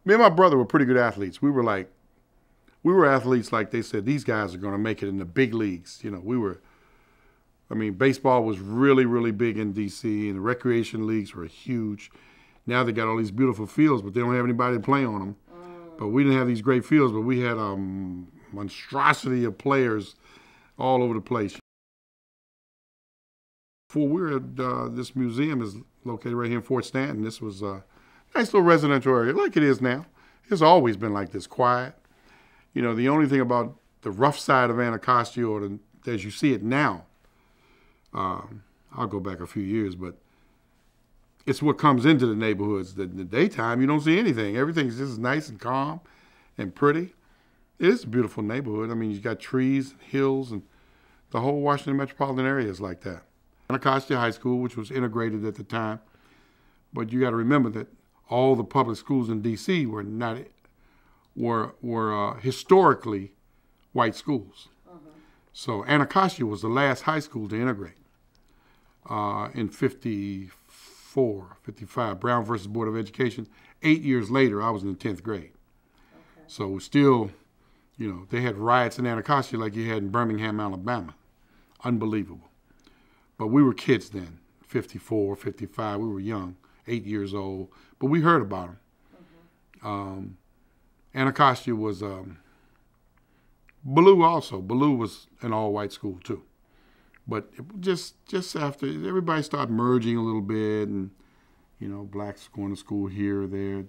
Me and my brother were pretty good athletes. We were athletes like they said, these guys are going to make it in the big leagues. You know, I mean, baseball was really, really big in D.C., and the recreation leagues were huge. Now they got all these beautiful fields, but they don't have anybody to play on them. But we didn't have these great fields, but we had a monstrosity of players all over the place. Before we were at this museum is located right here in Fort Stanton. This was a nice little residential area, like it is now. It's always been like this, quiet. You know, the only thing about the rough side of Anacostia, as you see it now, I'll go back a few years, but it's what comes into the neighborhoods. In the daytime, you don't see anything. Everything's just nice and calm and pretty. It is a beautiful neighborhood. I mean, you've got trees and hills, and the whole Washington metropolitan area is like that. Anacostia High School, which was integrated at the time, but you got to remember that all the public schools in D.C. were historically white schools. So Anacostia was the last high school to integrate in 54, 55. Brown versus Board of Education. 8 years later, I was in the 10th grade. Okay. So still, you know, they had riots in Anacostia like you had in Birmingham, Alabama. Unbelievable. But we were kids then, 54, 55. We were young, 8 years old. But we heard about them. Anacostia was Ballou also. Ballou was an all-white school too. But just after, everybody started merging a little bit, and, you know, blacks going to school here or there.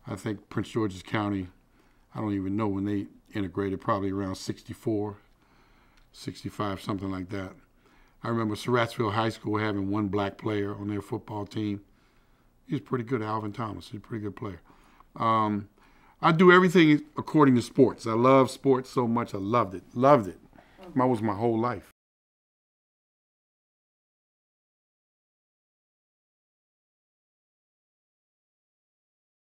I think Prince George's County, I don't even know when they integrated, probably around 64, 65, something like that. I remember Surrattsville High School having one black player on their football team. He was pretty good, Alvin Thomas. He's a pretty good player. I do everything according to sports. I love sports so much. I loved it. That was my whole life.